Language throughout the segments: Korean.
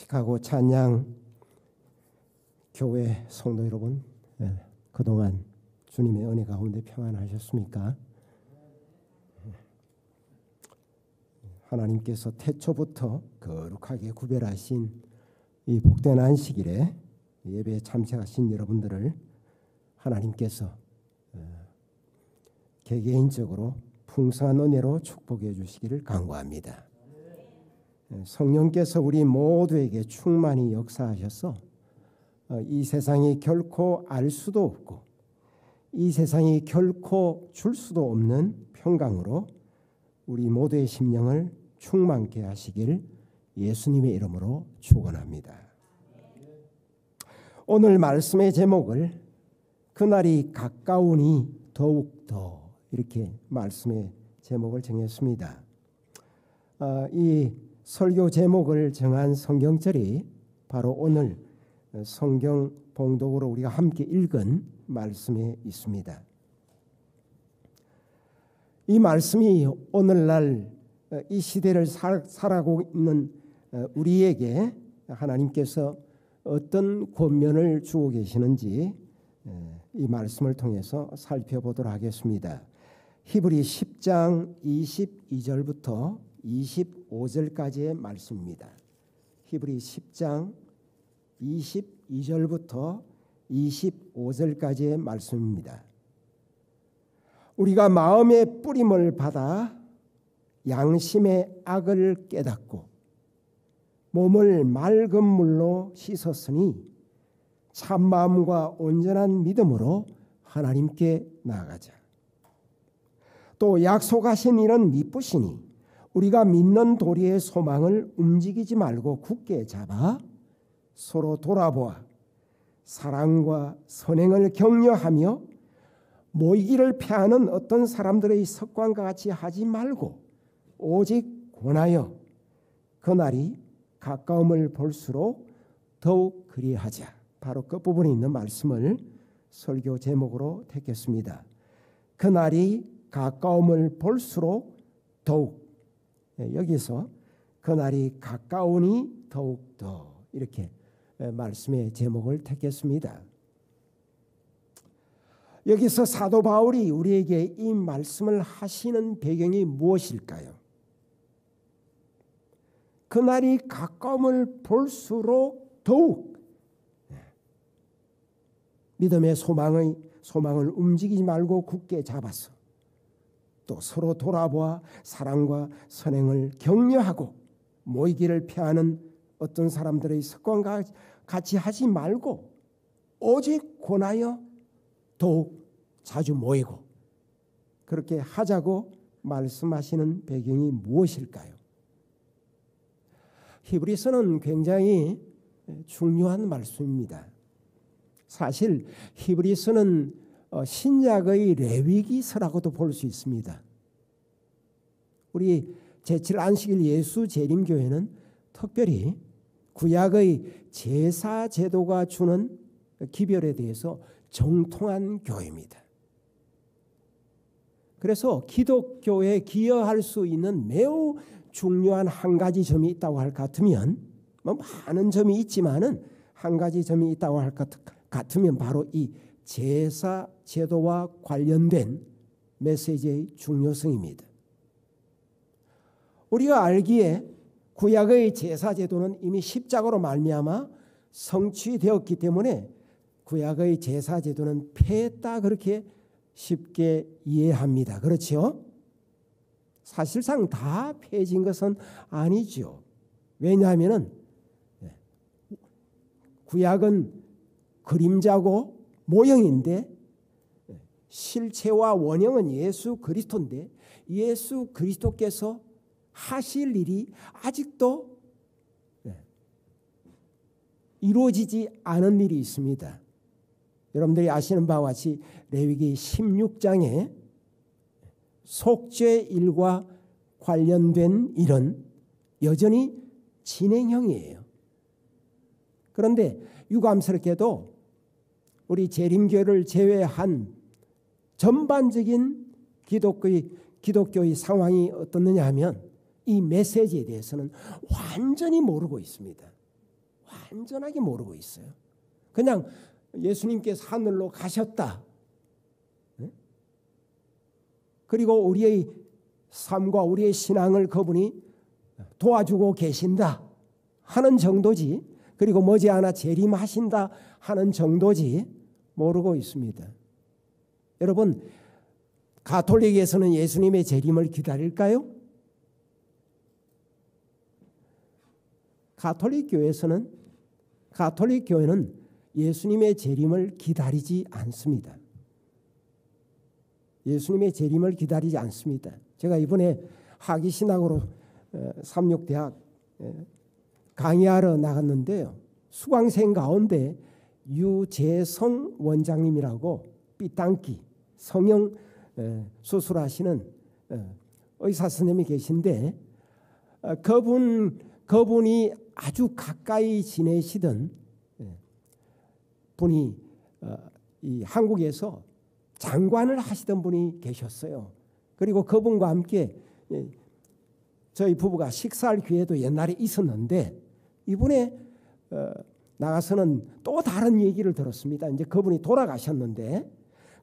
시카고 찬양 교회 성도 여러분, 그동안 주님의 은혜 가운데 평안하셨습니까? 하나님께서 태초부터 거룩하게 구별하신 이 복된 안식일에 예배에 참석하신 여러분들을 하나님께서 개개인적으로 풍성한 은혜로 축복해 주시기를 간구합니다. 성령께서 우리 모두에게 충만히 역사하셔서 이 세상이 결코 알 수도 없고 이 세상이 결코 줄 수도 없는 평강으로 우리 모두의 심령을 충만케 하시길 예수님의 이름으로 축원합니다. 오늘 말씀의 제목을 그날이 가까우니 더욱더 이렇게 말씀의 제목을 정했습니다. 이 설교 제목을 정한 성경절이 바로 오늘 성경 봉독으로 우리가 함께 읽은 말씀에 있습니다. 이 말씀이 오늘날 이 시대를 살아가고 있는 우리에게 하나님께서 어떤 권면을 주고 계시는지 이 말씀을 통해서 살펴보도록 하겠습니다. 히브리 10장 22절부터 25절까지의 말씀입니다. 히브리 10장 22절부터 25절까지의 말씀입니다. 우리가 마음의 뿌림을 받아 양심의 악을 깨닫고 몸을 맑은 물로 씻었으니 참마음과 온전한 믿음으로 하나님께 나아가자. 또 약속하신 이는 미쁘시니 우리가 믿는 도리의 소망을 움직이지 말고 굳게 잡아 서로 돌아보아 사랑과 선행을 격려하며 모이기를 피하는 어떤 사람들의 습관과 같이 하지 말고 오직 권하여 그날이 가까움을 볼수록 더욱 그리하자. 바로 끝부분에 있는 말씀을 설교 제목으로 택했습니다. 그날이 가까움을 볼수록 더욱, 여기서 그날이 가까우니 더욱더 이렇게 말씀의 제목을 택했습니다. 여기서 사도 바울이 우리에게 이 말씀을 하시는 배경이 무엇일까요? 그날이 가까움을 볼수록 더욱 믿음의 소망을 움직이지 말고 굳게 잡아서 또 서로 돌아보아 사랑과 선행을 격려하고 모이기를 피하는 어떤 사람들의 습관과 같이 하지 말고 오직 권하여 더욱 자주 모이고 그렇게 하자고 말씀하시는 배경이 무엇일까요? 히브리서는 굉장히 중요한 말씀입니다. 사실 히브리서는 신약의 레위기서라고도 볼 수 있습니다. 우리 제7 안식일 예수 재림교회는 특별히 구약의 제사 제도가 주는 기별에 대해서 정통한 교회입니다. 그래서 기독교에 기여할 수 있는 매우 중요한 한 가지 점이 있다고 할 것 같으면 많은 점이 있지만은 한 가지 점이 있다고 할 것 같으면 바로 이 제사 제도와 관련된 메시지의 중요성입니다. 우리가 알기에 구약의 제사 제도는 이미 십자가로 말미암아 성취되었기 때문에 구약의 제사 제도는 폐했다 그렇게 쉽게 이해합니다. 그렇죠? 사실상 다 폐해진 것은 아니죠. 왜냐하면 구약은 그림자고 모형인데 실체와 원형은 예수 그리스도인데 예수 그리스도께서 하실 일이 아직도 이루어지지 않은 일이 있습니다. 여러분들이 아시는 바와 같이 레위기 16장에 속죄 일과 관련된 일은 여전히 진행형이에요. 그런데 유감스럽게도 우리 재림교회를 제외한 전반적인 기독교의 상황이 어떻느냐 하면 이 메시지에 대해서는 완전히 모르고 있습니다. 완전하게 모르고 있어요. 그냥 예수님께서 하늘로 가셨다. 그리고 우리의 삶과 우리의 신앙을 그분이 도와주고 계신다 하는 정도지, 그리고 머지않아 재림하신다 하는 정도지 모르고 있습니다. 여러분, 가톨릭에서는 예수님의 재림을 기다릴까요? 가톨릭 교회는 예수님의 재림을 기다리지 않습니다. 예수님의 재림을 기다리지 않습니다. 제가 이번에 하기신학으로 삼육대학 강의하러 나갔는데요. 수강생 가운데 유재성 원장님이라고 삐땅기 성형 수술하시는 의사 선생님이 계신데, 그분이 아주 가까이 지내시던 분이 이 한국에서 장관을 하시던 분이 계셨어요. 그리고 그분과 함께 저희 부부가 식사할 기회도 옛날에 있었는데, 이번에 나가서는 또 다른 얘기를 들었습니다. 이제 그분이 돌아가셨는데,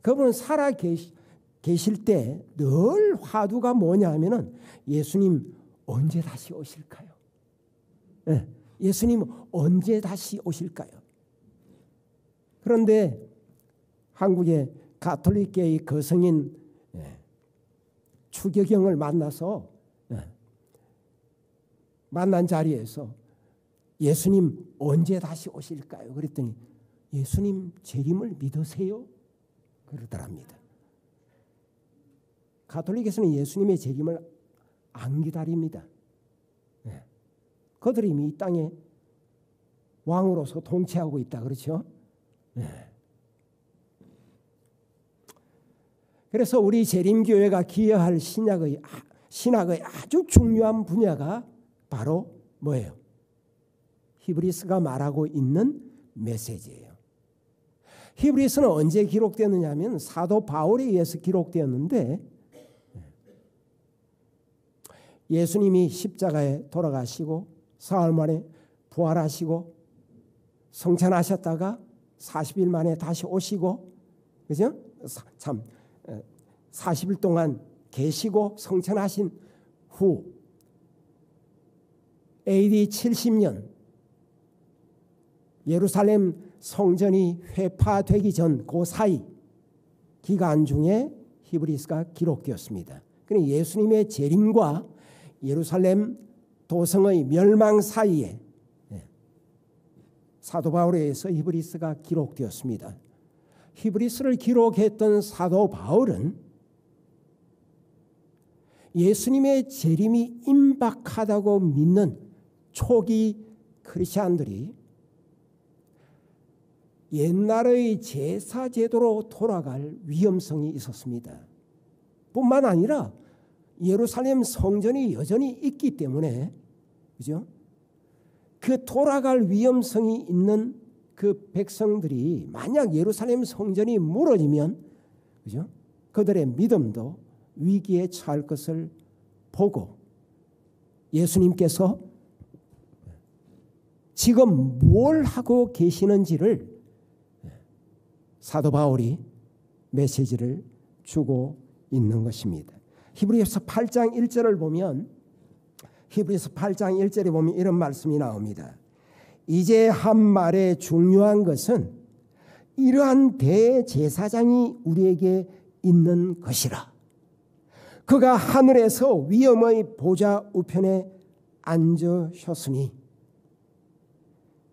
그분은 살아 계실 때 늘 화두가 뭐냐 하면은 예수님 언제 다시 오실까요? 네, 예수님 언제 다시 오실까요? 그런데 한국의 가톨릭계의 거성인 추격영을 만나서 만난 자리에서 예수님 언제 다시 오실까요? 그랬더니 예수님 재림을 믿으세요? 그러더랍니다. 가톨릭에서는 예수님의 재림을 안 기다립니다. 그들이 이미 이 땅에 왕으로서 통치하고 있다, 그렇죠? 그래서 우리 재림교회가 기여할 신학의 아주 중요한 분야가 바로 뭐예요? 히브리서가 말하고 있는 메시지예요. 히브리서는 언제 기록되었느냐 하면 사도 바울에 의해서 기록되었는데, 예수님이 십자가에 돌아가시고 사흘 만에 부활하시고 성찬하셨다가 40일 만에 다시 오시고, 그죠? 참 40일 동안 계시고 성찬하신 후 AD 70년 예루살렘 성전이 회파되기 전 그 사이 기간 중에 히브리서가 기록되었습니다. 그러니 예수님의 재림과 예루살렘 도성의 멸망 사이에 사도 바울에 의해서 히브리서가 기록되었습니다. 히브리서를 기록했던 사도 바울은 예수님의 재림이 임박하다고 믿는 초기 크리스찬들이 옛날의 제사 제도로 돌아갈 위험성이 있었습니다. 뿐만 아니라 예루살렘 성전이 여전히 있기 때문에, 그죠? 그 돌아갈 위험성이 있는 그 백성들이 만약 예루살렘 성전이 무너지면, 그죠? 그들의 믿음도 위기에 처할 것을 보고 예수님께서 지금 뭘 하고 계시는지를 사도 바울이 메시지를 주고 있는 것입니다. 히브리서 8장 1절을 보면, 히브리서 8장 1절에 보면 이런 말씀이 나옵니다. 이제 한 말의 중요한 것은 이러한 대제사장이 우리에게 있는 것이라. 그가 하늘에서 위엄의 보좌 우편에 앉으셨으니.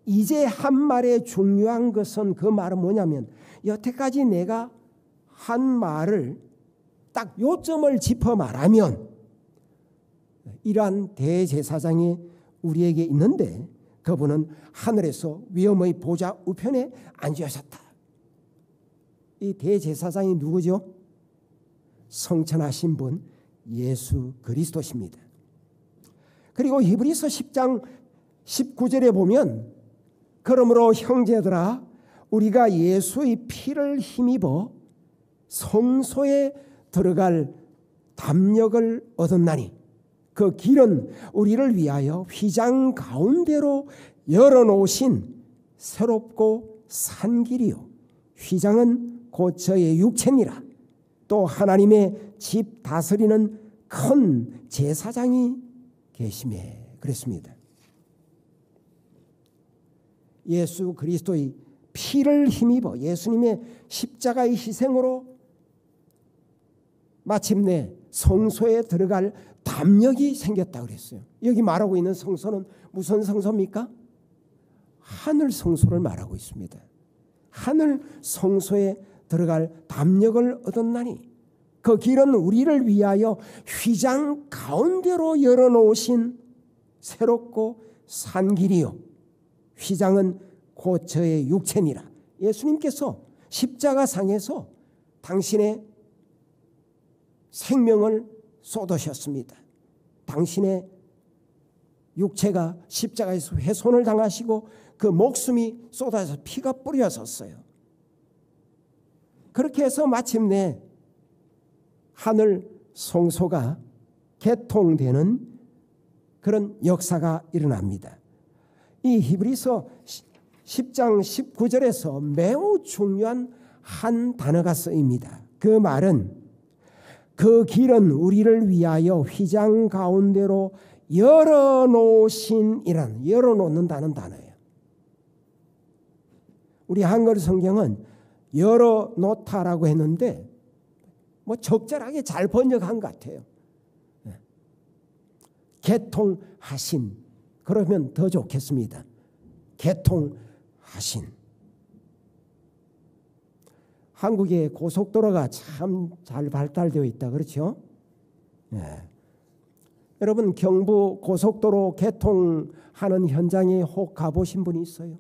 이제 한 말의 중요한 것은, 그 말은 뭐냐면 여태까지 내가 한 말을 딱 요점을 짚어 말하면 이러한 대제사장이 우리에게 있는데, 그분은 하늘에서 위엄의 보좌 우편에 앉으셨다. 이 대제사장이 누구죠? 성천하신 분 예수 그리스도십니다. 그리고 히브리서 10장 19절에 보면, 그러므로 형제들아 우리가 예수의 피를 힘입어 성소에 들어갈 담력을 얻었나니 그 길은 우리를 위하여 휘장 가운데로 열어놓으신 새롭고 산 길이요 휘장은 곧 저의 육체니라. 또 하나님의 집 다스리는 큰 제사장이 계시매 그랬습니다. 예수 그리스도의 피를 힘입어 예수님의 십자가의 희생으로 마침내 성소에 들어갈 담력이 생겼다 그랬어요. 여기 말하고 있는 성소는 무슨 성소입니까? 하늘 성소를 말하고 있습니다. 하늘 성소에 들어갈 담력을 얻었나니 그 길은 우리를 위하여 휘장 가운데로 열어놓으신 새롭고 산 길이요 휘장은 곧 저의 육체니라. 예수님께서 십자가상에서 당신의 생명을 쏟으셨습니다. 당신의 육체가 십자가에서 훼손을 당하시고 그 목숨이 쏟아져서 피가 뿌려졌어요. 그렇게 해서 마침내 하늘 성소가 개통되는 그런 역사가 일어납니다. 이 히브리서 10장 19절에서 매우 중요한 한 단어가 쓰입니다. 그 말은 그 길은 우리를 위하여 휘장 가운데로 열어놓으신이라는 열어놓는다는 단어예요. 우리 한글 성경은 열어놓다라고 했는데 뭐 적절하게 잘 번역한 것 같아요. 개통하신 그러면 더 좋겠습니다. 개통하신. 한국의 고속도로가 참 잘 발달되어 있다 그렇죠? 네. 여러분 경부 고속도로 개통하는 현장에 혹 가보신 분이 있어요?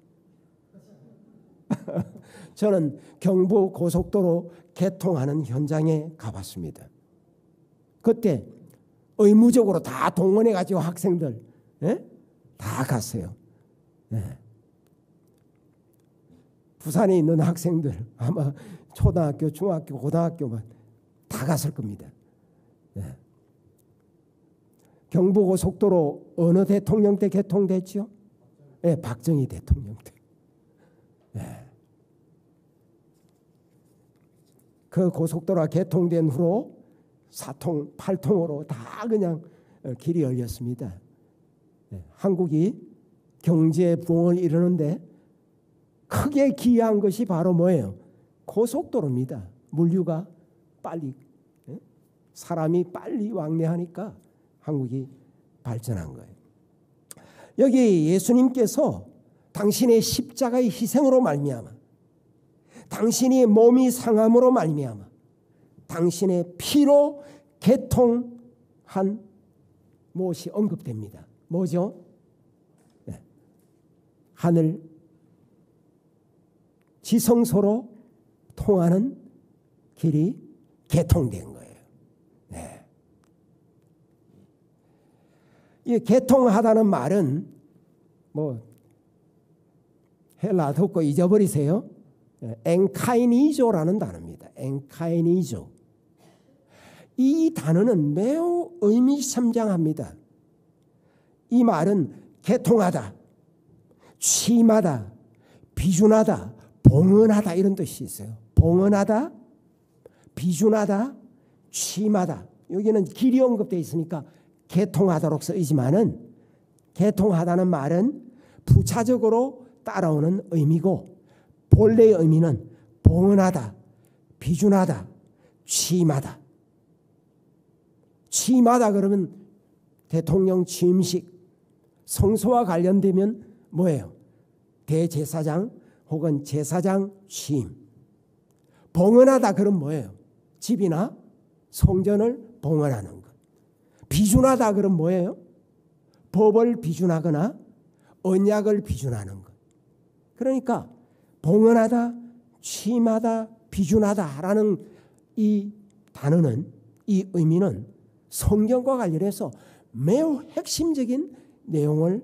저는 경부 고속도로 개통하는 현장에 가봤습니다. 그때 의무적으로 다 동원해가지고 학생들 다 갔어요. 부산에 있는 학생들 아마 초등학교, 중학교, 고등학교만 다 갔을 겁니다. 경부고속도로 어느 대통령 때 개통됐죠? 박정희 대통령 때. 그 고속도로가 개통된 후로 4통, 8통으로 다 그냥 길이 열렸습니다. 한국이 경제 부흥을 이루는데 크게 기여한 것이 바로 뭐예요? 고속도로입니다. 물류가 빨리 사람이 빨리 왕래하니까 한국이 발전한 거예요. 여기 예수님께서 당신의 십자가의 희생으로 말미암아 당신이 몸이 상함으로 말미암아 당신의 피로 개통한 무엇이 언급됩니다. 뭐죠? 하늘 지성소로 통하는 길이 개통된 거예요. 이 개통하다는 말은 뭐 헬라 듣고 잊어버리세요. 엔카이니조라는 단어입니다. 엔카이니조. 이 단어는 매우 의미심장합니다. 이 말은 개통하다, 취임하다, 비준하다, 봉헌하다 이런 뜻이 있어요. 봉헌하다, 비준하다, 취임하다. 여기는 길이 언급되어 있으니까 개통하도록 쓰이지만은 개통하다는 말은 부차적으로 따라오는 의미고 본래의 의미는 봉헌하다, 비준하다, 취임하다. 취임하다 그러면 대통령 취임식, 성소와 관련되면 뭐예요? 대제사장 혹은 제사장 취임. 봉헌하다 그럼 뭐예요? 집이나 성전을 봉헌하는 것. 비준하다 그럼 뭐예요? 법을 비준하거나 언약을 비준하는 것. 그러니까 봉헌하다, 취임하다, 비준하다라는 이 단어는 이 의미는 성경과 관련해서 매우 핵심적인 내용을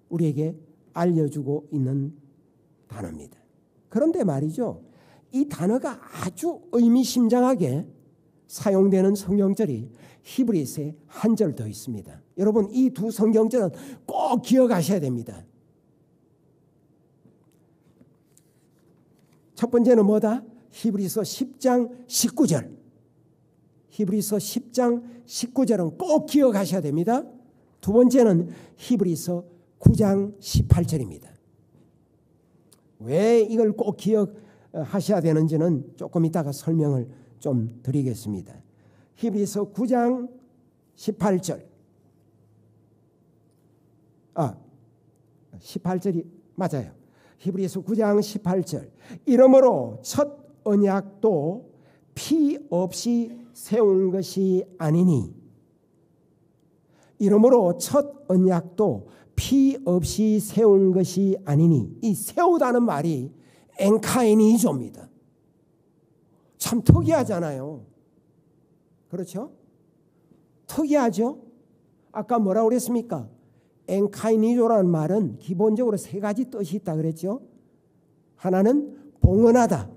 우리에게 알려주고 있는 단어입니다. 그런데 말이죠. 이 단어가 아주 의미심장하게 사용되는 성경절이 히브리서에 한 절 더 있습니다. 여러분 이 두 성경절은 꼭 기억하셔야 됩니다. 첫 번째는 뭐다? 히브리서 10장 19절. 히브리서 10장 19절은 꼭 기억하셔야 됩니다. 두 번째는 히브리서 9장 18절입니다. 왜 이걸 꼭 기억하셔야 되는지는 조금 이따가 설명을 좀 드리겠습니다. 히브리서 9장 18절. 18절이 맞아요. 히브리서 9장 18절. 이러므로 첫 언약도 피 없이 세운 것이 아니니. 이러므로 첫 언약도 피 없이 세운 것이 아니니. 이 세우다는 말이 엔카이니조입니다. 참 특이하잖아요. 그렇죠? 특이하죠? 아까 뭐라고 그랬습니까? 엔카이니조라는 말은 기본적으로 세 가지 뜻이 있다 그랬죠. 하나는 봉헌하다,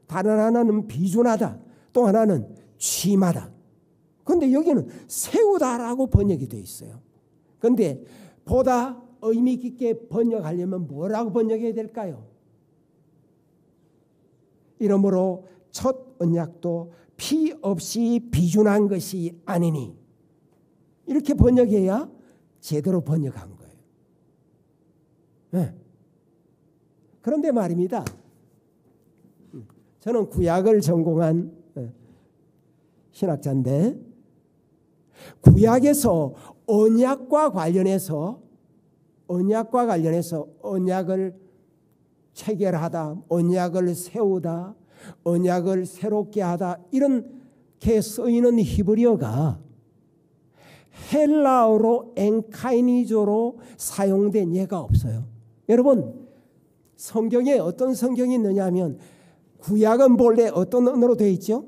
다른 하나는 비준하다, 또 하나는 취임하다. 그런데 여기는 세우다라고 번역이 되어 있어요. 그런데 보다 의미 깊게 번역하려면 뭐라고 번역해야 될까요? 이러므로 첫 언약도 피 없이 비준한 것이 아니니. 이렇게 번역해야 제대로 번역한 거예요. 네. 그런데 말입니다. 저는 구약을 전공한 신학자인데 구약에서 언약과 관련해서 언약을 체결하다, 언약을 세우다, 언약을 새롭게 하다 이렇게 쓰이는 히브리어가 헬라어로 엔카이니조로 사용된 예가 없어요. 여러분 성경에 어떤 성경이 있느냐 하면 구약은 본래 어떤 언어로 되어 있죠?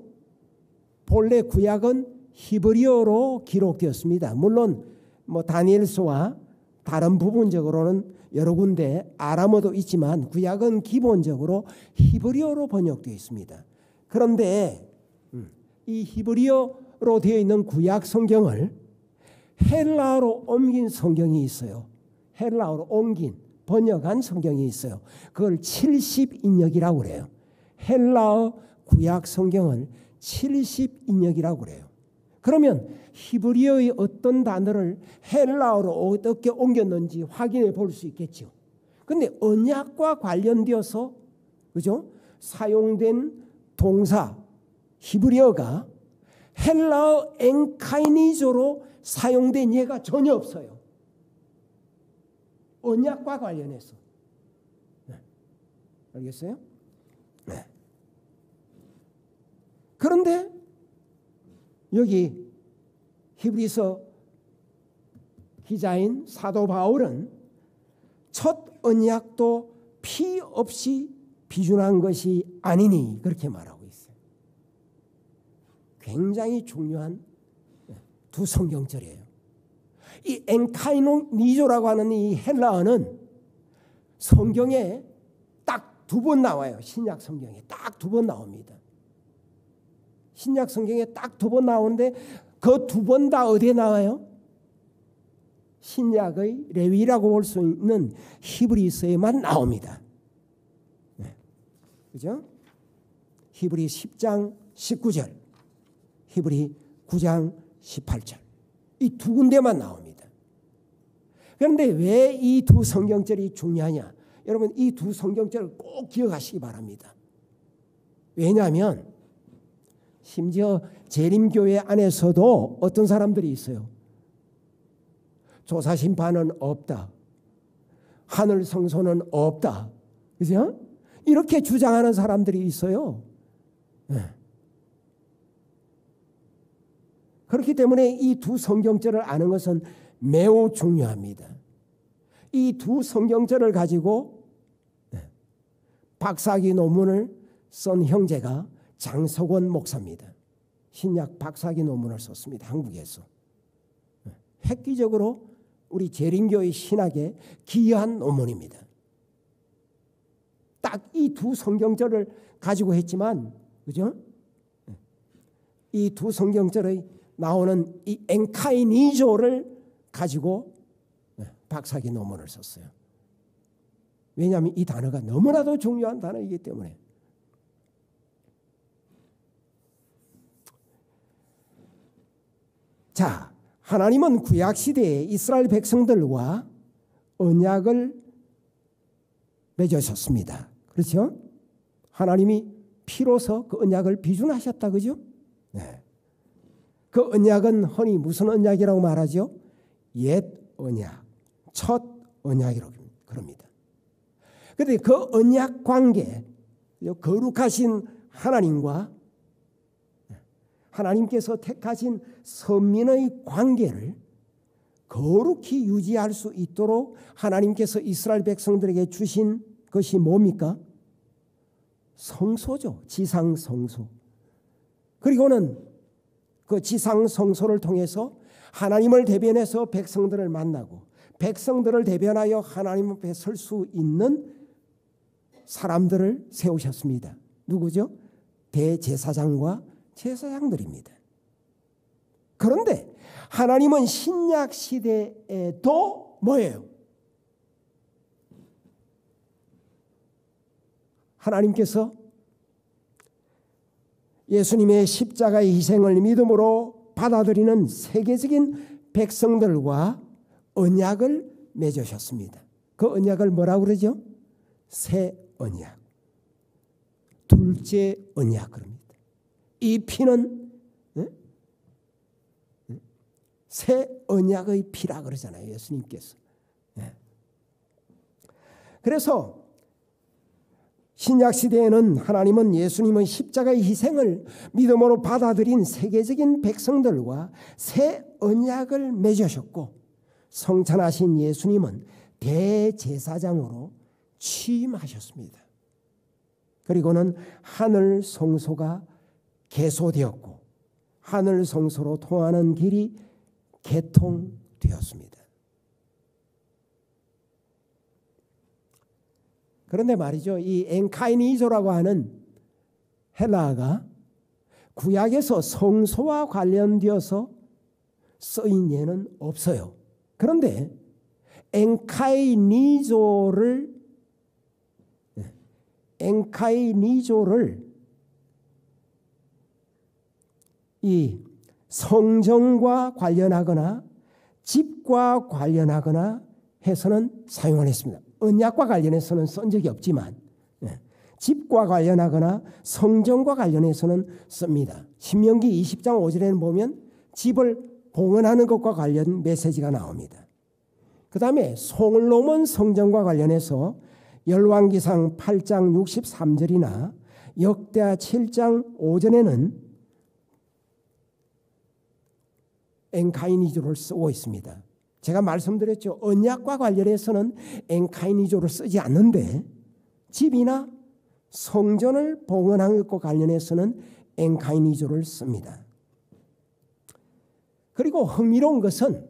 본래 구약은 히브리어로 기록되었습니다. 물론 다니엘서와 다른 부분적으로는 여러 군데 아람어도 있지만 구약은 기본적으로 히브리어로 번역되어 있습니다. 그런데 이 히브리어로 되어 있는 구약 성경을 헬라어로 옮긴 성경이 있어요. 헬라어로 옮긴 번역한 성경이 있어요. 그걸 70인역이라고 그래요. 헬라어 구약 성경을 70인역이라고 그래요. 그러면 히브리어의 어떤 단어를 헬라어로 어떻게 옮겼는지 확인해 볼 수 있겠죠. 그런데 언약과 관련되어서 그죠? 사용된 동사 히브리어가 헬라어 엔카이니조로 사용된 예가 전혀 없어요. 언약과 관련해서. 네. 알겠어요? 네. 그런데 여기 히브리서 기자인 사도 바울은 첫 언약도 피 없이 비준한 것이 아니니 그렇게 말하고 있어요. 굉장히 중요한 두 성경절이에요. 이 엔카이니조라고 하는 이 헬라어는 성경에 딱 두 번 나와요. 신약 성경에 딱 두 번 나옵니다. 신약 성경에 딱 두 번 나오는데 그 두 번 다 어디에 나와요? 신약의 레위라고 볼 수 있는 히브리서에만 나옵니다. 네. 그죠? 히브리 10장 19절, 히브리 9장 18절 이 두 군데만 나옵니다. 그런데 왜 이 두 성경절이 중요하냐? 여러분 이 두 성경절을 꼭 기억하시기 바랍니다. 왜냐하면 심지어 재림교회 안에서도 어떤 사람들이 있어요. 조사심판은 없다. 하늘 성소는 없다. 그죠? 이렇게 주장하는 사람들이 있어요. 네. 그렇기 때문에 이 두 성경절을 아는 것은 매우 중요합니다. 이 두 성경절을 가지고 박사학위 논문을 쓴 형제가 장석원 목사입니다. 신약 박사학위 논문을 썼습니다. 한국에서. 획기적으로 우리 재림교의 신학에 기여한 논문입니다. 딱 이 두 성경절을 가지고 했지만, 그죠? 이 두 성경절의 나오는 이 엔카이니조를 가지고 박사학위 논문을 썼어요. 왜냐하면 이 단어가 너무나도 중요한 단어이기 때문에. 자, 하나님은 구약 시대에 이스라엘 백성들과 언약을 맺으셨습니다. 그렇죠? 하나님이 피로서 그 언약을 비준하셨다. 그죠? 네. 그 언약은 흔히 무슨 언약이라고 말하죠? 옛 언약, 첫 언약이라고 그럽니다. 그런데 그 언약 관계, 거룩하신 하나님과 하나님께서 택하신 선민의 관계를 거룩히 유지할 수 있도록 하나님께서 이스라엘 백성들에게 주신 것이 뭡니까? 성소죠. 지상 성소. 그리고는 그 지상 성소를 통해서 하나님을 대변해서 백성들을 만나고 백성들을 대변하여 하나님 앞에 설 수 있는 사람들을 세우셨습니다. 누구죠? 대제사장과 제사장들입니다. 그런데 하나님은 신약 시대에도 뭐예요? 하나님께서 예수님의 십자가의 희생을 믿음으로 받아들이는 세계적인 백성들과 언약을 맺으셨습니다. 그 언약을 뭐라고 그러죠? 새 언약, 둘째 언약 그럽니다. 이 피는 새 언약의 피라 그러잖아요. 예수님께서. 그래서 신약 시대에는 하나님은 예수님의 십자가의 희생을 믿음으로 받아들인 세계적인 백성들과 새 언약을 맺으셨고 성찬하신 예수님은 대제사장으로 취임하셨습니다. 그리고는 하늘 성소가 개소되었고 하늘 성소로 통하는 길이 개통되었습니다. 그런데 말이죠, 이 엔카이니조라고 하는 헬라어가 구약에서 성소와 관련되어서 쓰인 예는 없어요. 그런데 엔카이니조를 이 성전과 관련하거나 집과 관련하거나 해서는 사용을 했습니다. 언약과 관련해서는 쓴 적이 없지만 집과 관련하거나 성전과 관련해서는 씁니다. 신명기 20장 5절에는 보면 집을 봉헌하는 것과 관련 메시지가 나옵니다. 그 다음에 솔로몬 성전과 관련해서 열왕기상 8장 63절이나 역대하 7장 5절에는 엔카이니조를 쓰고 있습니다. 제가 말씀드렸죠. 언약과 관련해서는 엔카이니조를 쓰지 않는데 집이나 성전을 봉헌한 것과 관련해서는 엔카이니조를 씁니다. 그리고 흥미로운 것은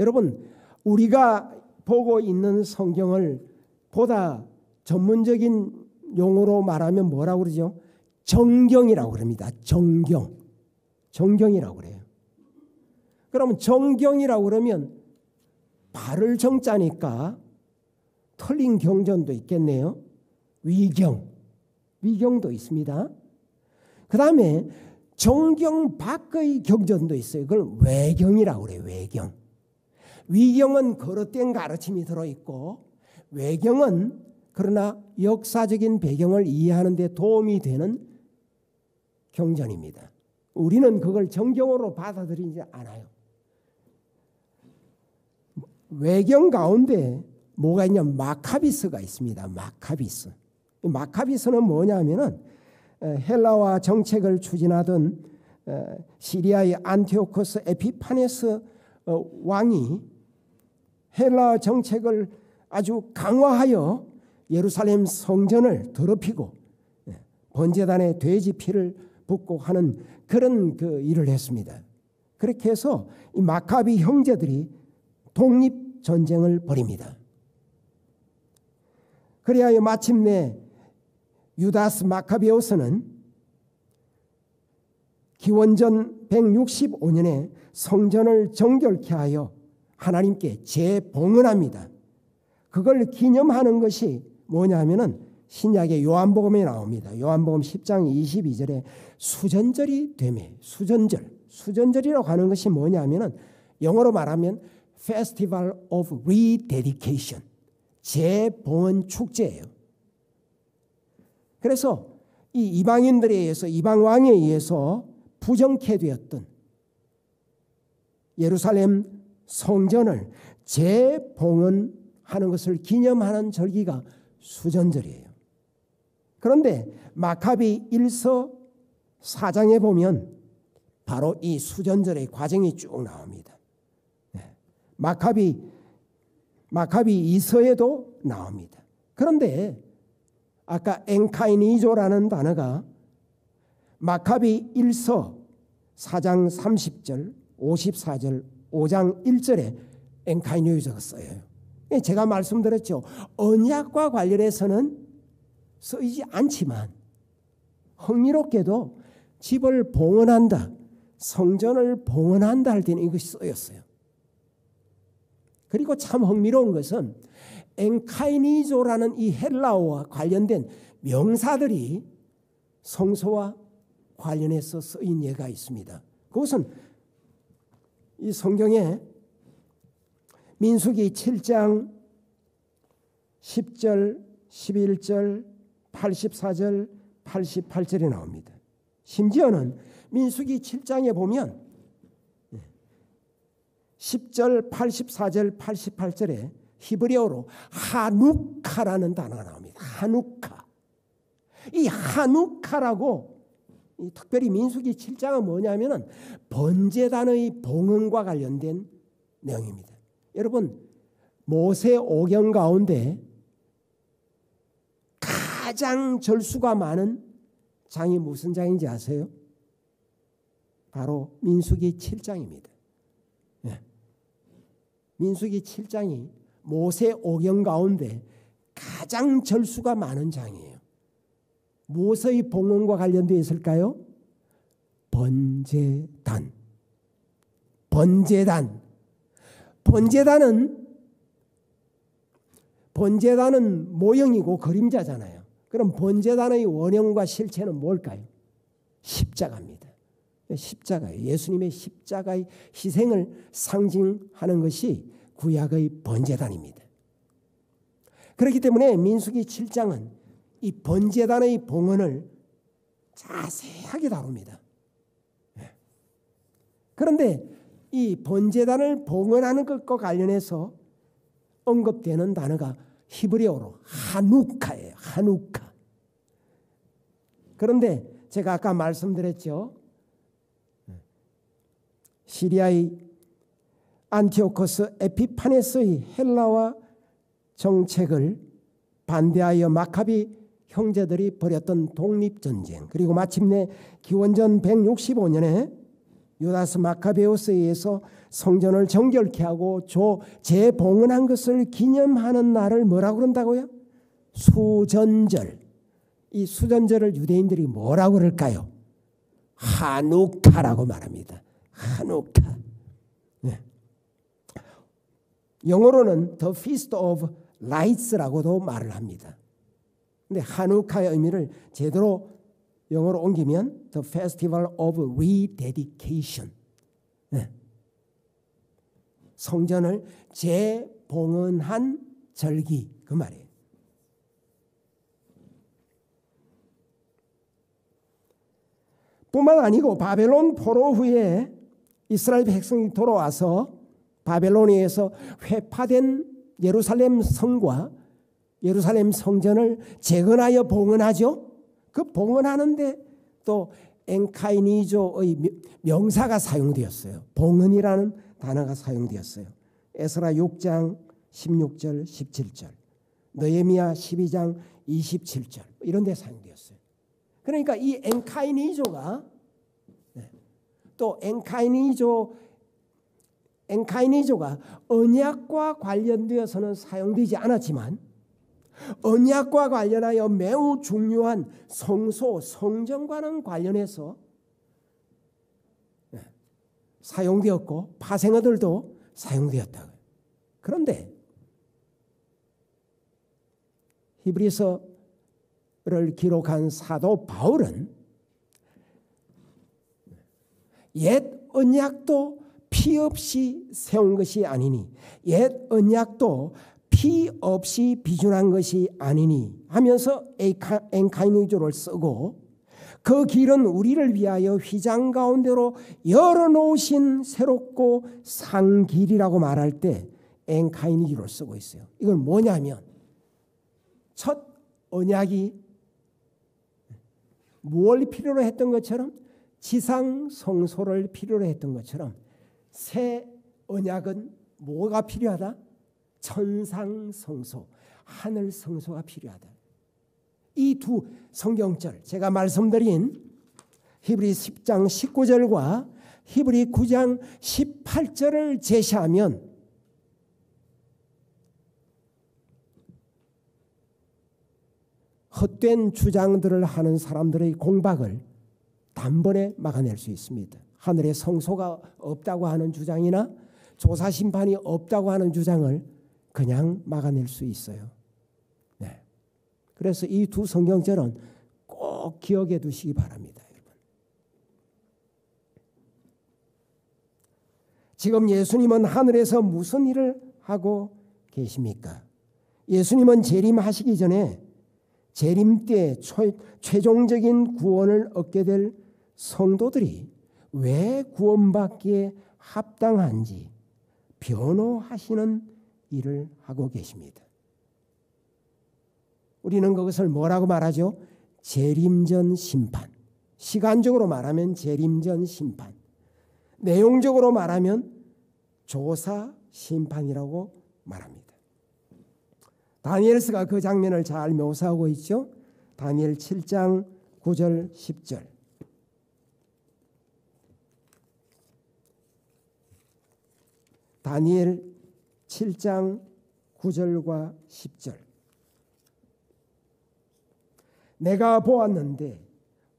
여러분 우리가 보고 있는 성경을 보다 전문적인 용어로 말하면 뭐라고 그러죠? 정경이라고 그럽니다. 정경이라고 그래요. 그러면 정경이라고 그러면 발을 정자니까 틀린 경전도 있겠네요. 위경도 있습니다. 그 다음에 정경 밖의 경전도 있어요. 그걸 외경이라고 그래요. 위경은 거릇된 가르침이 들어있고 외경은 그러나 역사적인 배경을 이해하는 데 도움이 되는 경전입니다. 우리는 그걸 정경으로 받아들이지 않아요. 외경 가운데 뭐가 있냐면 마카비스가 있습니다. 마카비스는 뭐냐면은 헬라와 정책을 추진하던 시리아의 안티오코스 에피파네스 왕이 헬라 정책을 아주 강화하여 예루살렘 성전을 더럽히고 번제단에 돼지 피를 붓고 하는 그런 그 일을 했습니다. 그렇게 해서 이 마카비 형제들이 독립전쟁을 벌입니다. 그래야 마침내 유다스 마카베오스는 기원전 165년에 성전을 정결케 하여 하나님께 재봉헌합니다. 그걸 기념하는 것이 뭐냐 하면은 신약의 요한복음에 나옵니다. 요한복음 10장 22절에 수전절이 되매 수전절 수전절이라고 하는 것이 뭐냐면은 영어로 말하면 Festival of Rededication, 재봉헌 축제예요. 그래서 이 이방인들에 의해서, 이방 왕에 의해서 부정케 되었던 예루살렘 성전을 재봉헌하는 것을 기념하는 절기가 수전절이에요. 그런데 마카비 1서 4장에 보면 바로 이 수전절의 과정이 쭉 나옵니다. 마카비 2서에도 나옵니다. 그런데 아까 엔카이니조라는 단어가 마카비 1서 4장 30절, 54절, 5장 1절에 엔카이니조가 써요. 제가 말씀드렸죠. 언약과 관련해서는 쓰이지 않지만 흥미롭게도 집을 봉헌한다, 성전을 봉헌한다 할 때는 이것이 쓰였어요. 그리고 참 흥미로운 것은 엔카이니조라는 이 헬라어와 관련된 명사들이 성소와 관련해서 쓰인 예가 있습니다. 그것은 이 성경에 민수기 7장 10절, 11절, 84절, 88절에 나옵니다. 심지어는 민수기 7장에 보면 10절, 84절, 88절에 히브리어로 하누카라는 단어가 나옵니다. 하누카. 이 하누카라고 특별히 민수기 7장은 뭐냐면은 번제단의 봉헌과 관련된 내용입니다. 여러분, 모세 오경 가운데 가장 절수가 많은 장이 무슨 장인지 아세요? 바로 민수기 7장입니다. 민수기 7장이 모세 오경 가운데 가장 절수가 많은 장이에요. 무엇의 봉헌과 관련되어 있을까요? 번제단. 번제단은 모형이고 그림자잖아요. 그럼 번제단의 원형과 실체는 뭘까요? 십자가입니다. 십자가예요. 예수님의 십자가의 희생을 상징하는 것이 구약의 번제단입니다. 그렇기 때문에 민수기 7장은 이 번제단의 봉헌을 자세하게 다룹니다. 그런데 이 번제단을 봉헌하는 것과 관련해서 언급되는 단어가 히브리어로 하누카예요. 하누카. 그런데 제가 아까 말씀드렸죠. 시리아의 안티오코스 에피파네스의 헬라화 정책을 반대하여 마카비 형제들이 벌였던 독립전쟁, 그리고 마침내 기원전 165년에 유다스 마카베우스에 의해서 성전을 정결케 하고 재봉헌한 것을 기념하는 날을 뭐라고 그런다고요? 수전절. 이 수전절을 유대인들이 뭐라고 그럴까요? 하누카라고 말합니다. 하누카. 네. 영어로는 The Feast of Lights라고도 말을 합니다. 근데 하누카의 의미를 제대로 영어로 옮기면 The Festival of Rededication. 네. 성전을 재봉헌한 절기, 그 말이에요. 뿐만 아니고 바벨론 포로 후에 이스라엘 백성이 돌아와서 바벨론에서 회파된 예루살렘 성과 예루살렘 성전을 재건하여 봉헌하죠. 그 봉헌하는데 또 엔카이니조의 명사가 사용되었어요. 봉헌이라는 단어가 사용되었어요. 에스라 6장 16절 17절, 느헤미야 12장 27절 이런 데 사용되었어요. 그러니까 이 엔카이니조가 또 엔카이니조가 언약과 관련되어서는 사용되지 않았지만 언약과 관련하여 매우 중요한 성소, 성전과는 관련해서 사용되었고 파생어들도 사용되었다. 그런데 히브리서를 기록한 사도 바울은 옛 언약도 피 없이 세운 것이 아니니 옛 언약도 피 없이 비준한 것이 아니니 하면서 엔카이누이조를 쓰고 그 길은 우리를 위하여 휘장 가운데로 열어놓으신 새롭고 산 길이라고 말할 때 엔카이누이조를 쓰고 있어요. 이건 뭐냐면 첫 언약이 뭘 필요로 했던 것처럼 지상 성소를 필요로 했던 것처럼 새 언약은 뭐가 필요하다? 천상 성소, 하늘 성소가 필요하다. 이 두 성경절 제가 말씀드린 히브리 10장 19절과 히브리 9장 18절을 제시하면 헛된 주장들을 하는 사람들의 공박을 단번에 막아낼 수 있습니다. 하늘에 성소가 없다고 하는 주장이나 조사 심판이 없다고 하는 주장을 그냥 막아낼 수 있어요. 네. 그래서 이 두 성경절은 꼭 기억해 두시기 바랍니다. 여러분. 지금 예수님은 하늘에서 무슨 일을 하고 계십니까? 예수님은 재림하시기 전에 재림 때 최종적인 구원을 얻게 될 성도들이 왜 구원받기에 합당한지 변호하시는 일을 하고 계십니다. 우리는 그것을 뭐라고 말하죠? 재림전 심판. 시간적으로 말하면 재림전 심판. 내용적으로 말하면 조사 심판이라고 말합니다. 다니엘서가 그 장면을 잘 묘사하고 있죠. 다니엘 7장 9절 10절. 다니엘 7장 9절과 10절. 내가 보았는데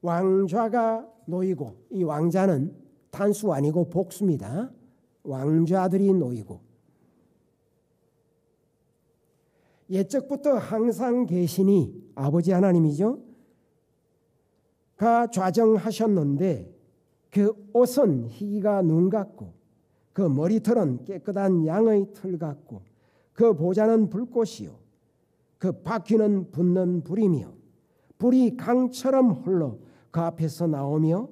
왕좌가 놓이고, 이 왕자는 단수 아니고 복수입니다. 왕좌들이 놓이고 옛적부터 항상 계시니 아버지 하나님이죠. 가 좌정하셨는데 그 옷은 희기가 눈 같고 그 머리털은 깨끗한 양의 털 같고 그 보좌는 불꽃이요 그 바퀴는 붙는 불이며 불이 강처럼 흘러 그 앞에서 나오며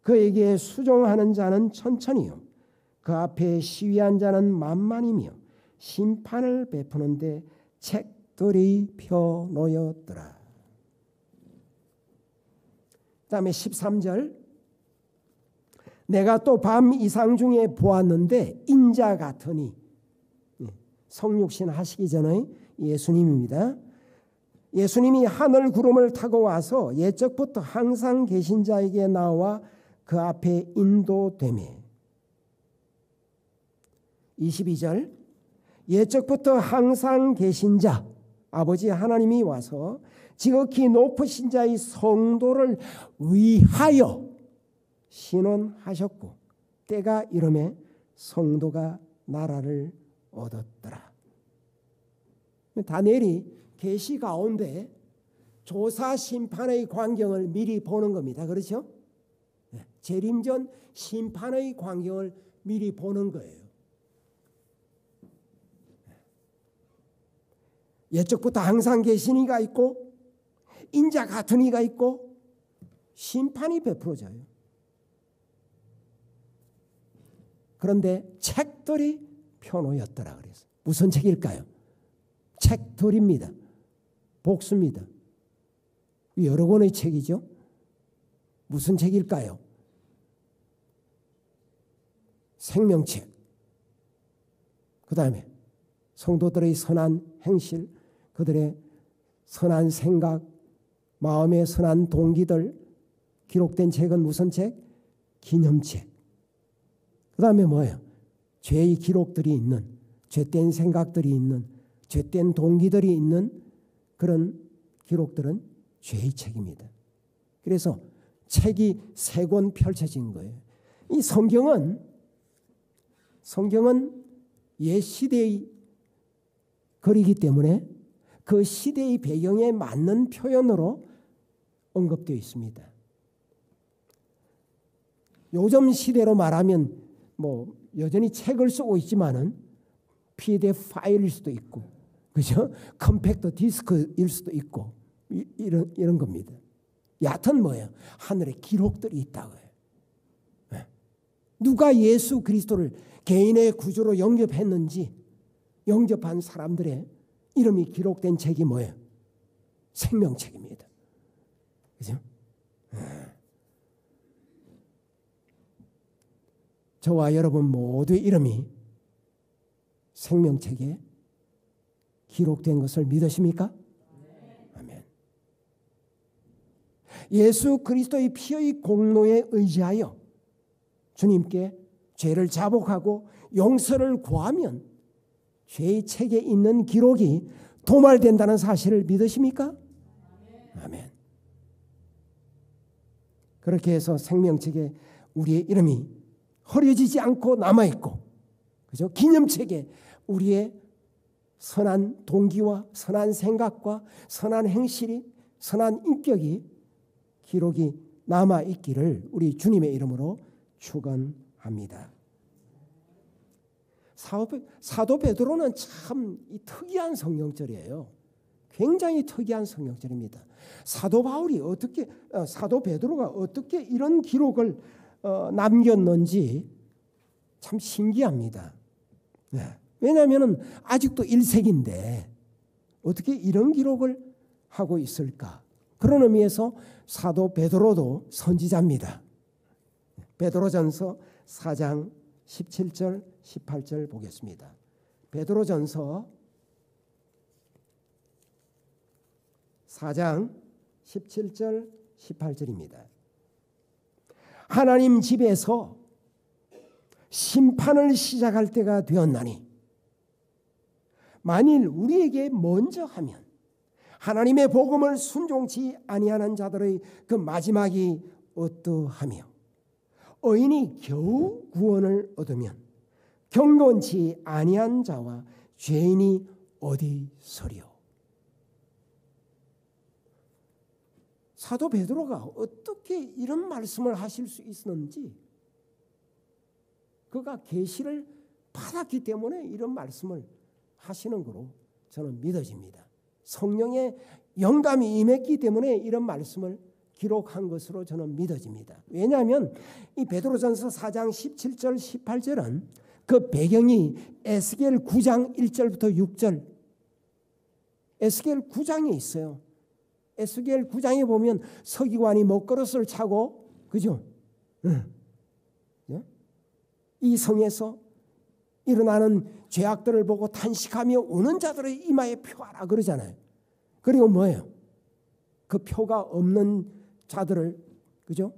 그에게 수종하는 자는 천천히요 그 앞에 시위한 자는 만만이며 심판을 베푸는데 책들이 펴놓였더라. 그 다음에 13절. 내가 또 밤 이상 중에 보았는데 인자 같으니, 성육신 하시기 전에 예수님입니다. 예수님이 하늘 구름을 타고 와서 옛적부터 항상 계신 자에게 나와 그 앞에 인도되매. 22절. 옛적부터 항상 계신 자 아버지 하나님이 와서 지극히 높으신 자의 성도를 위하여 신원하셨고 때가 이름에 성도가 나라를 얻었더라. 다니엘이 계시 가운데 조사 심판의 광경을 미리 보는 겁니다. 그렇죠? 재림전 심판의 광경을 미리 보는 거예요. 옛적부터 항상 계신 이가 있고 인자 같은 이가 있고 심판이 베풀어져요. 그런데 책들이 펴놓였더라 그래서 무슨 책일까요? 책들입니다. 복수입니다. 여러 권의 책이죠. 무슨 책일까요? 생명책. 그 다음에 성도들의 선한 행실, 그들의 선한 생각, 마음의 선한 동기들 기록된 책은 무슨 책? 기념책. 그 다음에 뭐예요? 죄의 기록들이 있는, 죄된 생각들이 있는, 죄된 동기들이 있는 그런 기록들은 죄의 책입니다. 그래서 책이 세 권 펼쳐진 거예요. 이 성경은 옛 시대의 글이기 때문에 그 시대의 배경에 맞는 표현으로 언급되어 있습니다. 요즘 시대로 말하면 뭐 여전히 책을 쓰고 있지만은 PDF 파일일 수도 있고, 그죠? 컴팩트 디스크일 수도 있고, 이런 겁니다. 여하튼 뭐예요? 하늘에 기록들이 있다고요. 네. 누가 예수 그리스도를 개인의 구주로 영접했는지 영접한 사람들의 이름이 기록된 책이 뭐예요? 생명책입니다. 그죠? 저와 여러분 모두의 이름이 생명책에 기록된 것을 믿으십니까? 아멘. 예수 그리스도의 피의 공로에 의지하여 주님께 죄를 자복하고 용서를 구하면 죄의 책에 있는 기록이 도말된다는 사실을 믿으십니까? 아멘. 그렇게 해서 생명책에 우리의 이름이 허려지지 않고 남아있고, 그죠? 기념책에 우리의 선한 동기와 선한 생각과 선한 행실이, 선한 인격이 기록이 남아있기를 우리 주님의 이름으로 축원합니다. 사도 베드로는 참 특이한 성령절이에요. 굉장히 특이한 성령절입니다. 사도 베드로가 어떻게 이런 기록을 남겼는지 참 신기합니다. 네. 왜냐하면 아직도 1세기인데 어떻게 이런 기록을 하고 있을까? 그런 의미에서 사도 베드로도 선지자입니다. 베드로전서 4장 17절 18절 보겠습니다. 베드로전서 4장 17절 18절입니다. 하나님 집에서 심판을 시작할 때가 되었나니 만일 우리에게 먼저 하면 하나님의 복음을 순종치 아니하는 자들의 그 마지막이 어떠하며 의인이 겨우 구원을 얻으면 경건치 아니한 자와 죄인이 어디 서리요. 사도 베드로가 어떻게 이런 말씀을 하실 수 있었는지, 그가 계시를 받았기 때문에 이런 말씀을 하시는 거로 저는 믿어집니다. 성령의 영감이 임했기 때문에 이런 말씀을 기록한 것으로 저는 믿어집니다. 왜냐하면 이 베드로전서 4장 17절 18절은 그 배경이 에스겔 9장 1절부터 6절, 에스겔 9장에 있어요. 에스겔 9장에 보면 서기관이 먹그릇을 차고, 그죠? 이 성에서 일어나는 죄악들을 보고 탄식하며 우는 자들의 이마에 표하라 그러잖아요. 그리고 뭐예요? 그 표가 없는 자들을, 그죠?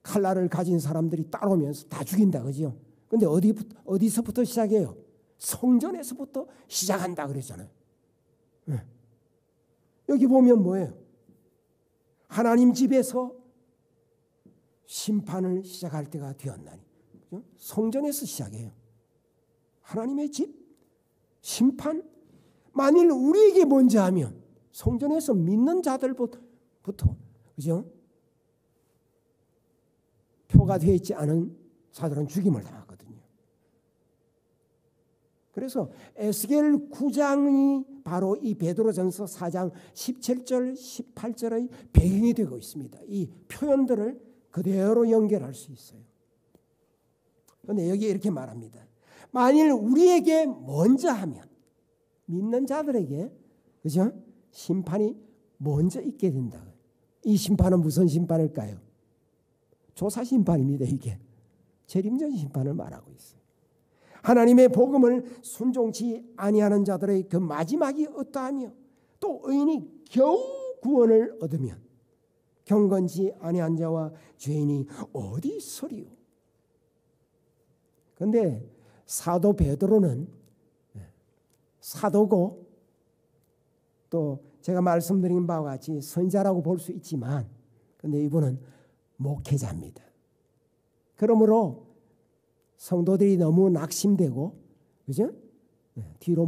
칼날을 가진 사람들이 따라오면서 다 죽인다, 그죠? 근데 어디서부터 시작해요? 성전에서부터 시작한다 그랬잖아요. 여기 보면 뭐예요? 하나님 집에서 심판을 시작할 때가 되었나니, 그죠? 성전에서 시작해요. 하나님의 집, 심판. 만일 우리에게 먼저 하면 성전에서 믿는 자들부터, 그죠? 표가 되어 있지 않은 자들은 죽임을 당하거든요. 그래서 에스겔 9장이 바로 이 베드로전서 4장 17절 18절의 배경이 되고 있습니다. 이 표현들을 그대로 연결할 수 있어요. 그런데 여기 이렇게 말합니다. 만일 우리에게 먼저 하면, 믿는 자들에게, 그죠? 심판이 먼저 있게 된다. 이 심판은 무슨 심판일까요? 조사 심판입니다. 이게 재림전 심판을 말하고 있어요. 하나님의 복음을 순종치 아니하는 자들의 그 마지막이 어떠하며 또 의인이 겨우 구원을 얻으면 경건치 아니한 자와 죄인이 어디 서리요. 그런데 사도 베드로는 사도고 또 제가 말씀드린 바와 같이 선지자라고 볼 수 있지만, 그런데 이분은 목회자입니다. 그러므로 성도들이 너무 낙심되고, 그죠? 뒤로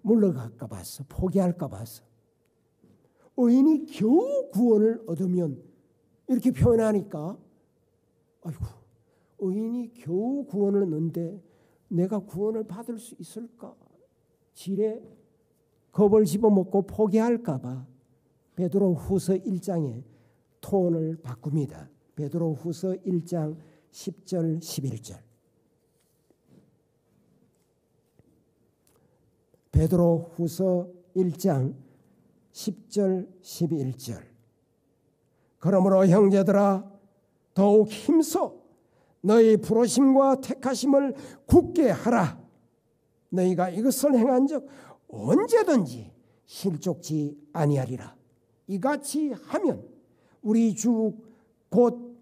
물러갈까 봐서, 포기할까 봐서 의인이 겨우 구원을 얻으면 이렇게 표현하니까, 아이고, 의인이 겨우 구원을 얻는데 내가 구원을 받을 수 있을까? 지레 겁을 집어먹고 포기할까 봐 베드로후서 1장에 톤을 바꿉니다. 베드로후서 1장 10절 11절. 베드로후서 1장 10절 11절. 그러므로 형제들아 더욱 힘써 너희 부르심과 택하심을 굳게 하라. 너희가 이것을 행한 적 언제든지 실족지 아니하리라. 이같이 하면 우리 주 곧